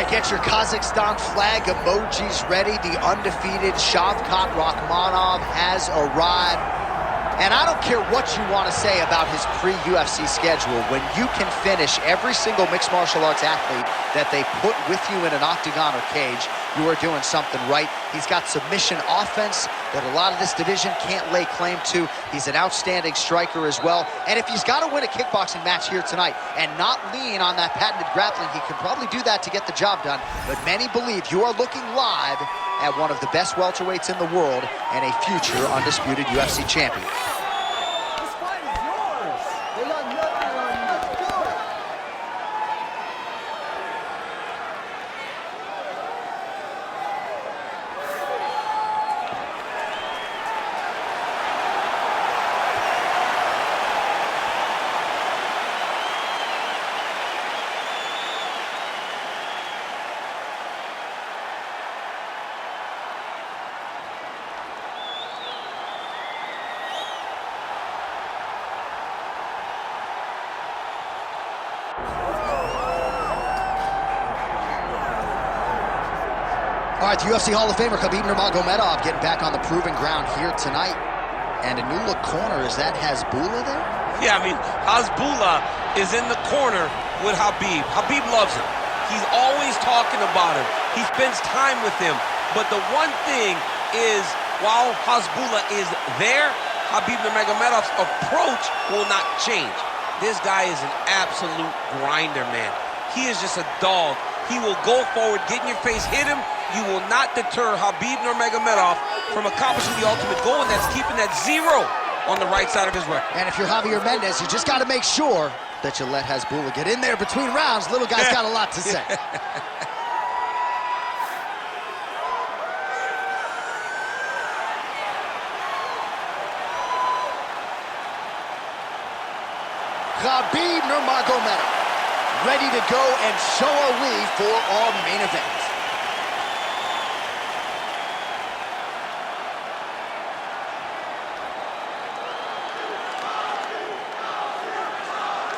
right, get your Kazakhstan flag emojis ready. The undefeated Shavkat Rakhmonov has arrived. And I don't care what you want to say about his pre-UFC schedule. When you can finish every single mixed martial arts athlete that they put with you in an octagon or cage, you are doing something right. He's got submission offense that a lot of this division can't lay claim to. He's an outstanding striker as well. And if he's got to win a kickboxing match here tonight and not lean on that patented grappling, he can probably do that to get the job done. But many believe you are looking live at one of the best welterweights in the world and a future undisputed UFC champion. This fight is yours. They got nothing on you. Let's do it. All right, the UFC Hall of Famer Khabib Nurmagomedov getting back on the proving ground here tonight. And a new look corner, is that Hasbulla there? Yeah, I mean, Hasbulla is in the corner with Khabib. Khabib loves him. He's always talking about him. He spends time with him. But the one thing is, while Hasbulla is there, Khabib Nurmagomedov's approach will not change. This guy is an absolute grinder, man. He is just a dog. He will go forward, get in your face, hit him. You will not deter Khabib Nurmagomedov from accomplishing the ultimate goal, and that's keeping that 0 on the right side of his record. And if you're Javier Mendez, you just got to make sure that you let Hasbulla get in there between rounds. Little guy's got a lot to say. Khabib Nurmagomedov, ready to go, and so are we for our main event.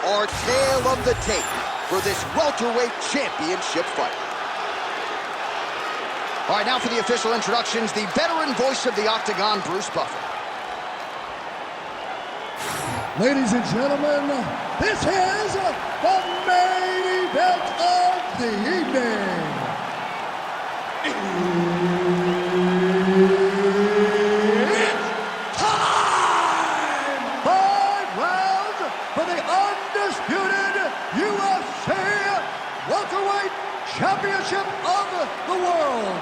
Our tale of the tape for this welterweight championship fight. All right, now for the official introductions, the veteran voice of the Octagon, Bruce Buffer. Ladies and gentlemen, this is the main event of the evening. It's time! 5 rounds for the undisputed UFC welterweight championship of the world.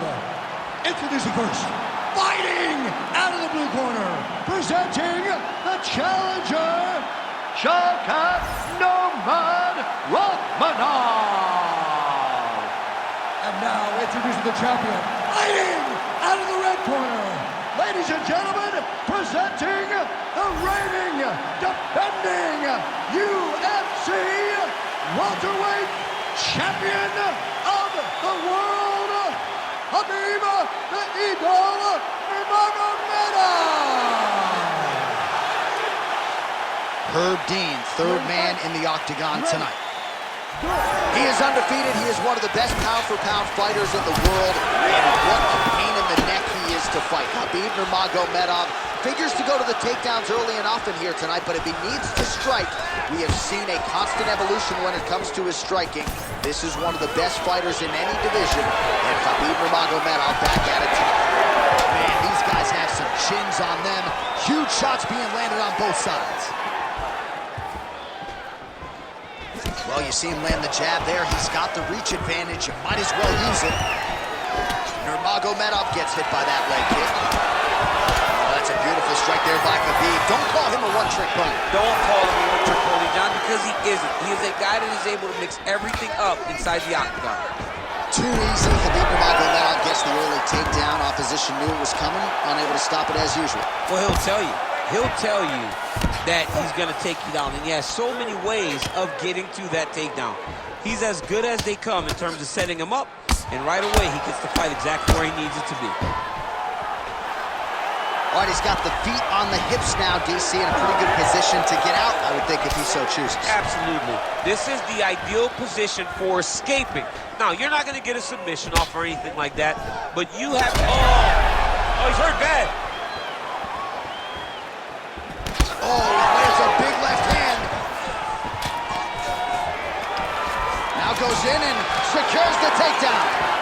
Introducing first, fighting out of the blue corner, presenting the challenger, Shavkat Rakhmonov. And now introducing the champion, fighting out of the red corner, ladies and gentlemen, presenting the reigning, defending UFC welterweight champion of the world, Khabib the Eagle Nurmagomedov. Herb Dean, third man in the octagon tonight. He is undefeated. He is one of the best pound-for-pound fighters in the world. And what a pain in the neck he is to fight. Khabib Nurmagomedov figures to go to the takedowns early and often here tonight, but if he needs to strike, we have seen a constant evolution when it comes to his striking. This is one of the best fighters in any division, and Khabib Nurmagomedov back at it tonight. Man, these guys have some chins on them. Huge shots being landed on both sides. Well, you see him land the jab there. He's got the reach advantage. You might as well use it. Nurmagomedov gets hit by that leg kick. Oh, that's a beautiful strike there by Khabib. Don't call him a one-trick pony. Don't call him a one-trick pony, John, because he isn't. He is a guy that is able to mix everything up inside the octagon. Too easy. Khabib Nurmagomedov gets the early takedown. Opposition knew it was coming, unable to stop it as usual. Well, he'll tell you. He'll tell you that he's going to take you down, and he has so many ways of getting to that takedown. He's as good as they come in terms of setting him up, and right away he gets the fight exactly where he needs it to be. All right, he's got the feet on the hips now, DC, in a pretty good position to get out, I would think, if he so chooses. Absolutely. This is the ideal position for escaping. Now, you're not going to get a submission off or anything like that, but you have... Oh, he's hurt bad. Oh, he lands a big left hand. Now goes in and secures the takedown.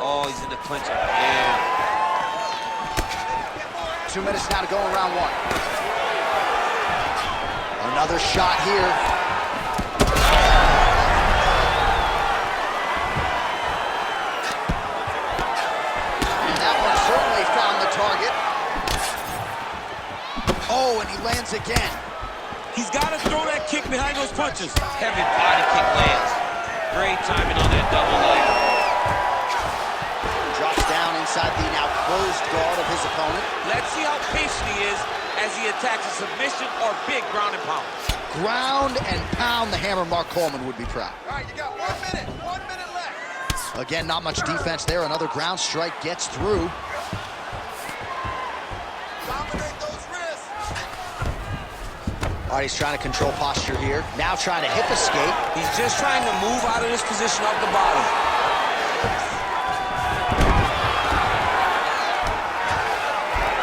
Oh, he's in the clinch again. 2 minutes now to go in round one. Another shot here. And that one certainly found the target. Oh, and he lands again. He's got to throw that kick behind those punches. Heavy body kick lands. Great timing on that double leg. Drops down inside the now closed guard of his opponent. Let's see how patient he is as he attacks a submission or big ground and pound. Ground and pound, the Hammer Mark Coleman would be proud. All right, you got 1 minute left. Again, not much defense there. Another ground strike gets through. Dominate those wrists. All right, he's trying to control posture here. Now trying to hip escape. He's just trying to move out of this position off the bottom.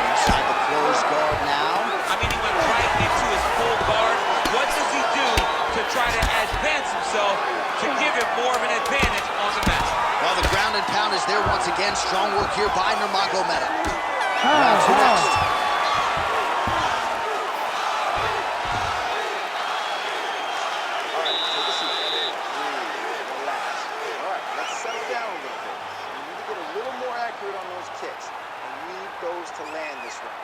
Inside the closed guard now. I mean, he went right into his full guard. What does he do to try to advance himself to give him more of an advantage on the mat? Well, the ground and pound is there once again. Strong work here by Nurmagomedov. Round two next. All right, take a seat. Breathe, relax. All right, let's settle down a little bit. You need to get a little more accurate on those kicks. And need those to land this round.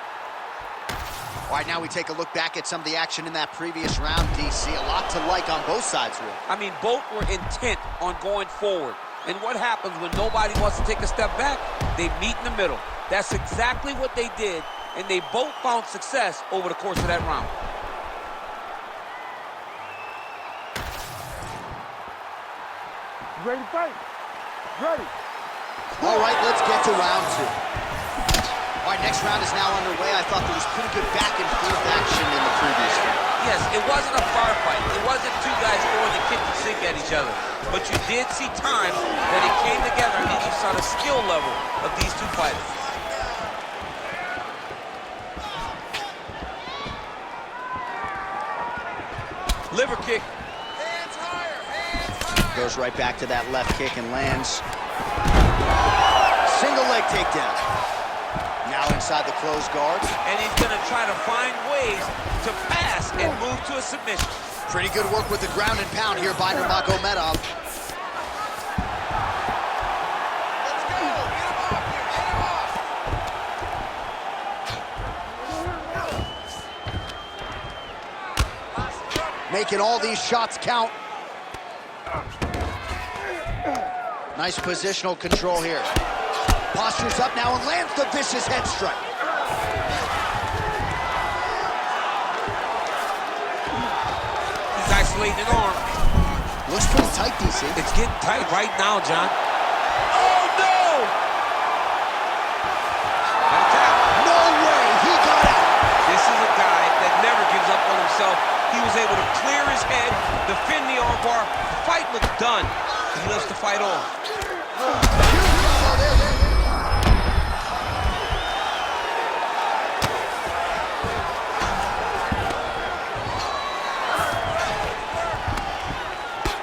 All right, now we take a look back at some of the action in that previous round, DC. A lot to like on both sides, really. I mean, both were intent on going forward. And what happens when nobody wants to take a step back? They meet in the middle. That's exactly what they did, and they both found success over the course of that round. Ready to fight? Ready. All right, let's get to round two. All right, next round is now underway. I thought there was pretty good back and forth action in the previous round. Yes, it wasn't a firefight. It wasn't two guys throwing the kick to sink at each other. But you did see times that it came together, and you saw the skill level of these two fighters. Liver kick. Hands higher, hands higher. Goes right back to that left kick and lands. Single leg takedown. Now inside the closed guard. And he's going to try to find ways to pass and move to a submission. Pretty good work with the ground and pound here by Nurmagomedov. Let's go. Get him off here. Get him off. Making all these shots count. Nice positional control here. Postures up now and lands the vicious head strike. He's isolating an arm. Looks pretty tight, DC. It's getting tight right now, John. Oh, no! Gotta tap. No way, he got out. This is a guy that never gives up on himself. He was able to clear his head, defend the armbar. The fight looked done. He lives to fight on.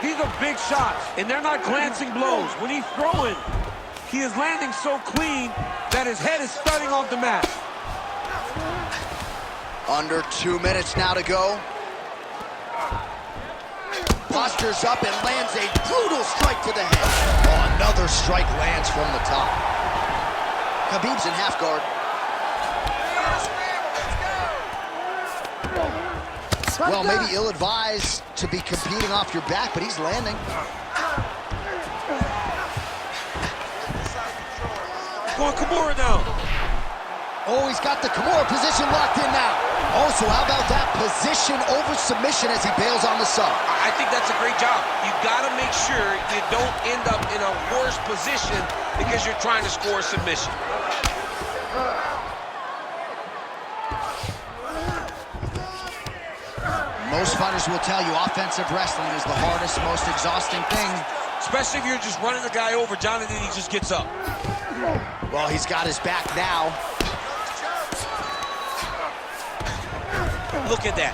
These are big shots, and they're not glancing blows. When he's throwing, he is landing so clean that his head is thudding off the mat. Under 2 minutes now to go. Postures up and lands a brutal strike to the head. Oh, another strike lands from the top. Khabib's in half guard. Well, maybe ill-advised to be competing off your back, but he's landing. Going Kimura now. Oh, he's got the Kimura position locked in now. Also, how about that position over submission as he bails on the sub? I think that's a great job. You got to make sure you don't end up in a worse position because you're trying to score a submission. Most fighters will tell you offensive wrestling is the hardest, most exhausting thing. Especially if you're just running the guy over, Jonathan, he just gets up. Well, he's got his back now. Look at that.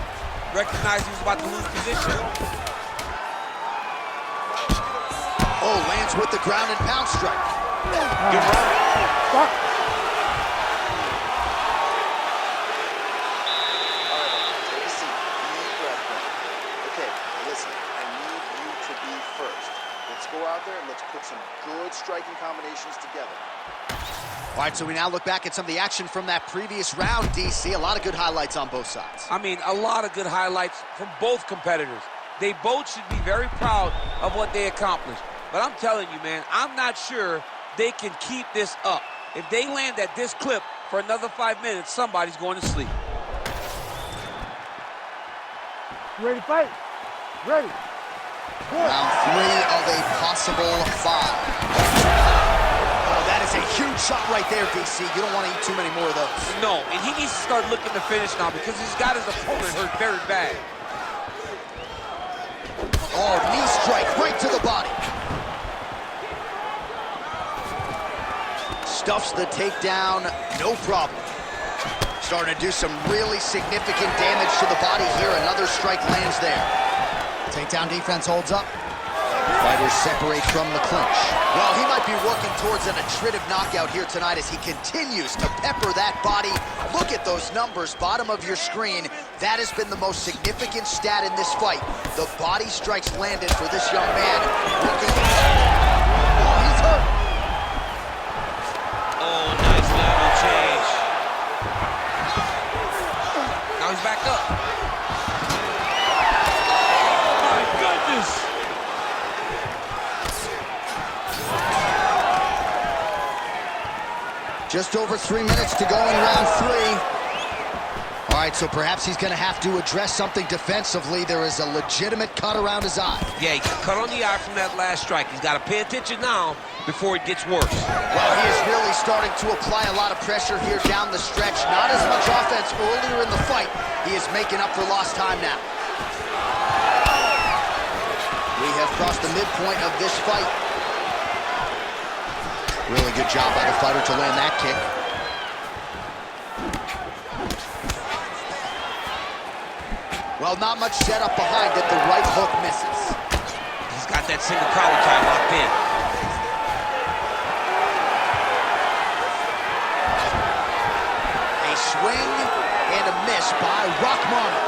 Recognized he was about to lose position. Oh, lands with the ground and pound strike. Good run. All right, take a seat. Deep breath in. Okay, listen, I need you to be first. Let's go out there and let's put some good striking combinations together. All right, so we now look back at some of the action from that previous round, DC. A lot of good highlights on both sides. I mean, a lot of good highlights from both competitors. They both should be very proud of what they accomplished. But I'm telling you, man, I'm not sure they can keep this up. If they land at this clip for another 5 minutes, somebody's going to sleep. Ready to fight? Ready. Round 3 of a possible 5. Oh, that is a huge shot right there, DC. You don't want to eat too many more of those. No, and he needs to start looking to finish now because he's got his opponent hurt very bad. Oh, knee strike right to the body. Stuffs the takedown, no problem. Starting to do some really significant damage to the body here. Another strike lands there. Takedown defense holds up. Fighters separate from the clinch. Well, he might be working towards an attritive knockout here tonight as he continues to pepper that body. Look at those numbers, bottom of your screen. That has been the most significant stat in this fight. The body strikes landed for this young man. Working. Oh, he's hurt. Oh, nice lateral change. Now he's back up. Oh, my goodness. Just over 3 minutes to go in round 3. All right, so perhaps he's going to have to address something defensively. There is a legitimate cut around his eye. Yeah, he cut on the eye from that last strike. He's got to pay attention now before it gets worse. Well, he is really starting to apply a lot of pressure here down the stretch. Not as much offense earlier in the fight. He is making up for lost time now. We have crossed the midpoint of this fight. Really good job by the fighter to land that kick. Well, not much setup behind it. The right hook misses. He's got that single collar tie locked in. A swing and a miss by Rakhmonov.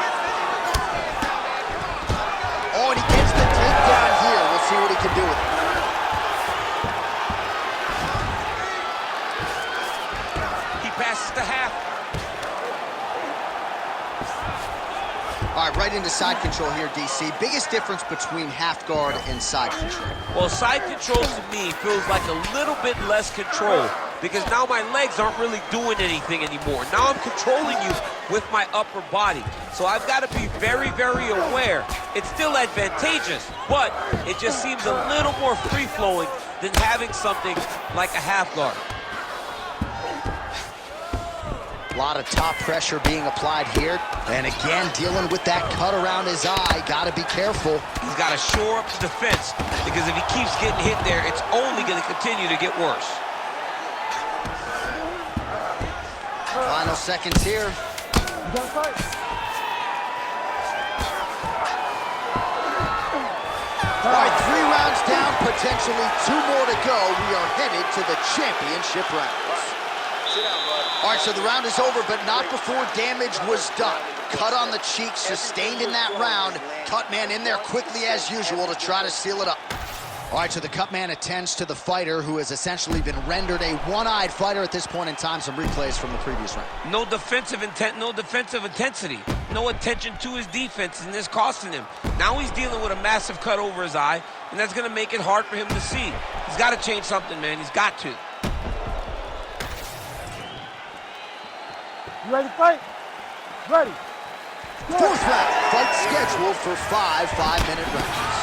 Oh, and he gets the takedown here. We'll see what he can do with it. Passes to half. All right, right into side control here, DC. Biggest difference between half guard and side control? Well, side control to me feels like a little bit less control because now my legs aren't really doing anything anymore. Now I'm controlling you with my upper body. So I've got to be very, very aware. It's still advantageous, but it just seems a little more free-flowing than having something like a half guard. A lot of top pressure being applied here. And again, dealing with that cut around his eye. Got to be careful. He's got to shore up the defense because if he keeps getting hit there, it's only going to continue to get worse. Final seconds here. You got to fight. All right, 3 rounds down, potentially 2 more to go. We are headed to the championship rounds. Sit down, bud. All right, so the round is over, but not before damage was done. Cut on the cheek, sustained in that round. Cut man in there quickly as usual to try to seal it up. All right, so the cut man attends to the fighter who has essentially been rendered a one-eyed fighter at this point in time. Some replays from the previous round. No defensive intent, no defensive intensity. No attention to his defense, and this costing him. Now he's dealing with a massive cut over his eye, and that's going to make it hard for him to see. He's got to change something, man. He's got to. Ready to fight? Ready. Fourth round, fight scheduled for 5 5-minute rounds.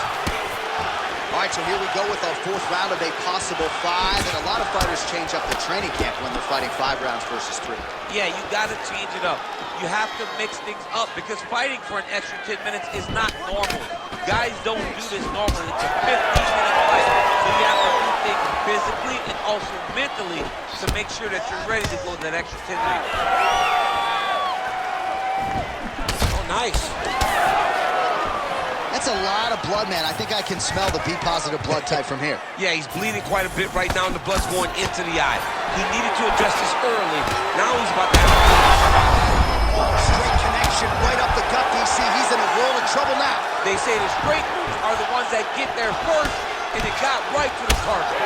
All right, so here we go with our fourth round of a possible 5, and a lot of fighters change up the training camp when they're fighting 5 rounds versus 3. Yeah, you got to change it up. You have to mix things up because fighting for an extra 10 minutes is not normal. Guys don't do this normally. It's a 15-minute fight, so you have to do things physically and also mentally to make sure that you're ready to go that extra 10 minutes. Oh, nice. That's a lot of blood, man. I think I can smell the B-positive blood type from here. Yeah, he's bleeding quite a bit right now, and the blood's going into the eye. He needed to address this early. Now he's about to have Oh, straight connection right up the gut, DC. He's in a world of trouble now. They say the straight moves are the ones that get there first, and it got right to the target.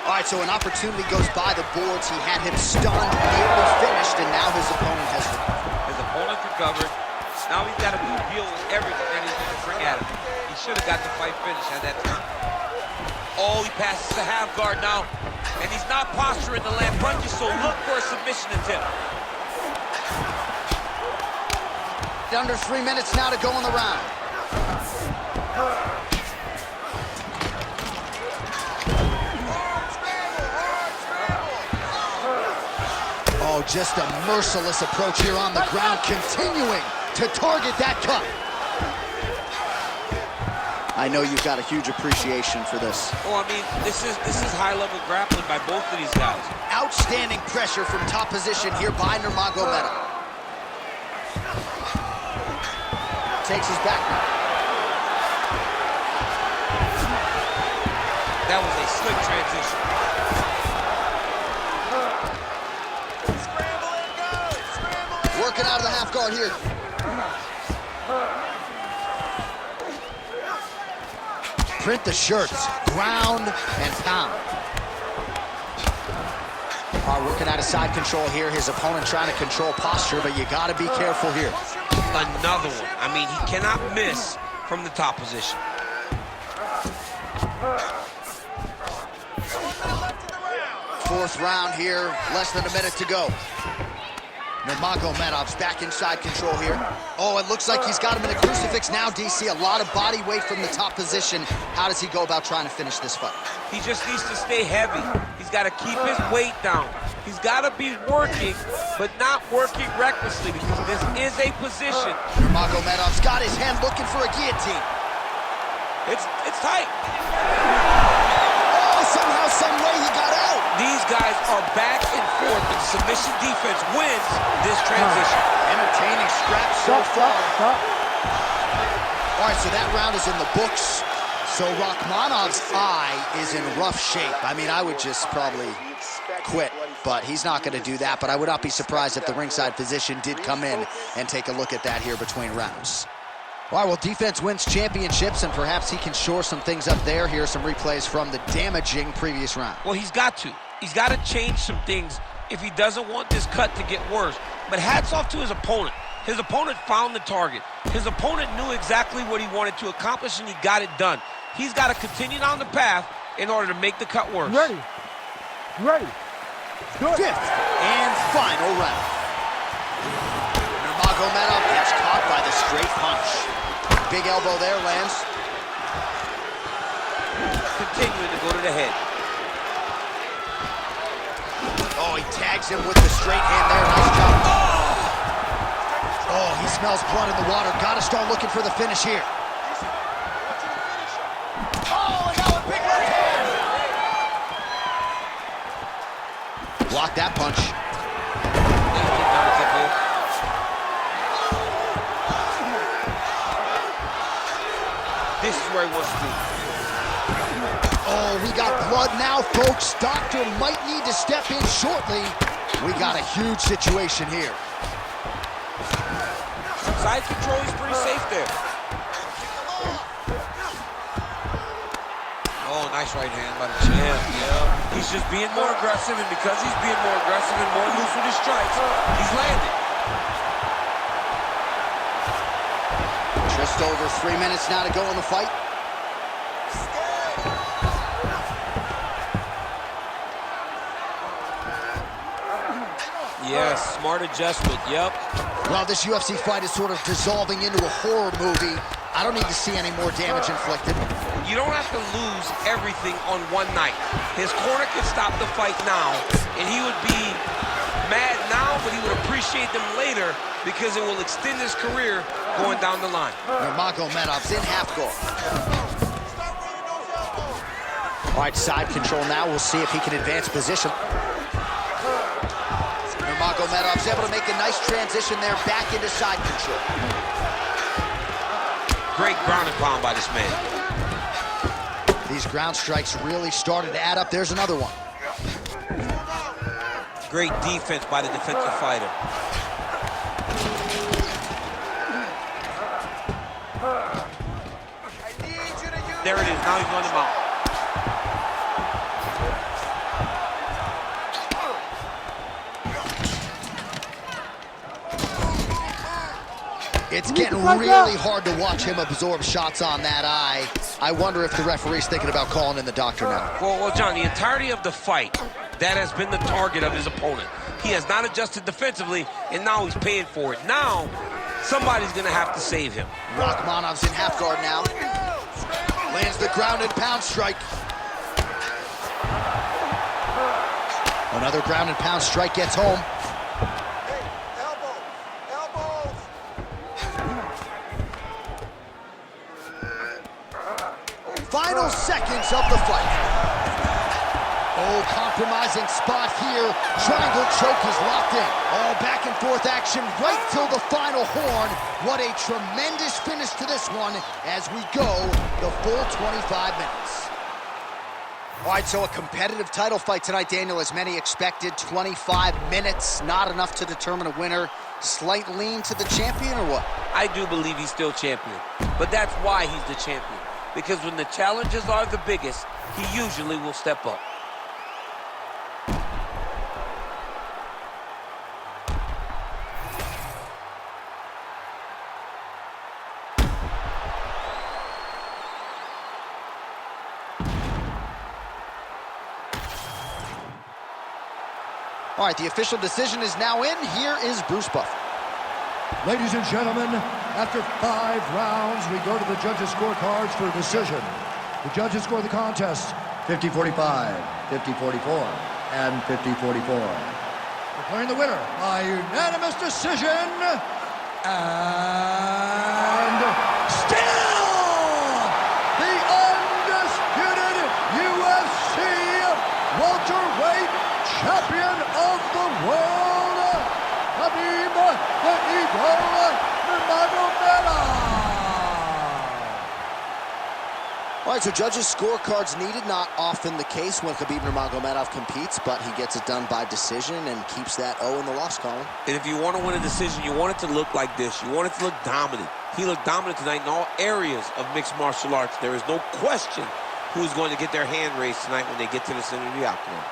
All right, so an opportunity goes by the boards. He had him stunned, nearly finished, and now his opponent has recovered. His opponent recovered. Now he's got to deal with everything that he's going to bring at him. He should have got the fight finished at that time. Oh, he passes the half guard now, and he's not posturing to land punches, so look for a submission attempt. Under 3 minutes now to go in the round. Oh, just a merciless approach here on the ground, continuing to target that cut. I know you've got a huge appreciation for this. Oh, I mean, this is high-level grappling by both of these guys. Outstanding pressure from top position here by Nurmagomedov. Takes his back now. That was a slick transition. Working out of the half guard here. Print the shirts, ground and pound. Working out of side control here. His opponent trying to control posture, but you got to be careful here. Another one. I mean, he cannot miss from the top position. Fourth round here, less than a minute to go. Nurmagomedov's back inside control here. Oh, it looks like he's got him in a crucifix now, DC. A lot of body weight from the top position. How does he go about trying to finish this fight? He just needs to stay heavy. He's got to keep his weight down. He's got to be working, but not working recklessly because this is a position. Nurmagomedov's got his hand looking for a guillotine. It's tight. Oh, somehow, some way he got out. These guys are back and forth, and submission defense wins this transition. Entertaining scrap so far. Stop. All right, so that round is in the books. So Rakhmonov's eye is in rough shape. I mean, I would just probably quit, but he's not going to do that. But I would not be surprised if the ringside physician did come in and take a look at that here between rounds. All right, well, defense wins championships, and perhaps he can shore some things up there. Here are some replays from the damaging previous round. Well, he's got to. He's got to change some things if he doesn't want this cut to get worse. But hats off to his opponent. His opponent found the target. His opponent knew exactly what he wanted to accomplish, and he got it done. He's got to continue down the path in order to make the cut worse. Ready. Good. Fifth and final round. Nurmagomedov gets caught by the straight punch. Big elbow there, lands. Continuing to go to the head. Oh, he tags him with the straight hand there. Nice job. Oh, he smells blood in the water. Got to start looking for the finish here. Oh, and now a big left hand. Block that punch. This is where he wants to be. Oh, we got blood now, folks. Doctor might need to step in shortly. We got a huge situation here. Side control is pretty safe there. Oh, nice right hand by the champ. Yeah. He's just being more aggressive, and because he's being more aggressive and more loose with his strikes, he's landing. Just over 3 minutes now to go in the fight. Yes, smart adjustment, yep. Well, this UFC fight is sort of dissolving into a horror movie. I don't need to see any more damage inflicted. You don't have to lose everything on one night. His corner can stop the fight now, and he would be mad now, but he would appreciate them later because it will extend his career going down the line. Nurmagomedov's in half guard. All right, side control now. We'll see if he can advance position. Nurmagomedov's able to make a nice transition there back into side control. Great ground and pound by this man. These ground strikes really started to add up. There's another one. Great defense by the defensive fighter. There it is. Now he's on the mount. It's getting really hard to watch him absorb shots on that eye. I wonder if the referee's thinking about calling in the doctor now. Well, John, the entirety of the fight, that has been the target of his opponent. He has not adjusted defensively, and now he's paying for it. Now, somebody's going to have to save him. Rakhmonov's in half guard now. Lands the ground and pound strike. Another ground and pound strike gets home. Final seconds of the fight. Oh, compromising spot here. Triangle choke is locked in. All back and forth action right till the final horn. What a tremendous finish to this one as we go the full 25 minutes. All right, so a competitive title fight tonight, Daniel, as many expected. 25 minutes, not enough to determine a winner. Slight lean to the champion or what? I do believe he's still champion, but that's why he's the champion. Because when the challenges are the biggest, he usually will step up. All right, the official decision is now in. Here is Bruce Buffer. Ladies and gentlemen, after 5 rounds, we go to the judges' scorecards for a decision. The judges score the contest 50-45, 50-44, and 50-44. Declaring the winner by unanimous decision, and still the undisputed UFC welterweight champion of the world, Khabib Nurmagomedov. All right, so judges' scorecards needed. Not often the case when Khabib Nurmagomedov competes, but he gets it done by decision and keeps that O in the loss column. And if you want to win a decision, you want it to look like this. You want it to look dominant. He looked dominant tonight in all areas of mixed martial arts. There is no question who's going to get their hand raised tonight when they get to the center of the octagon.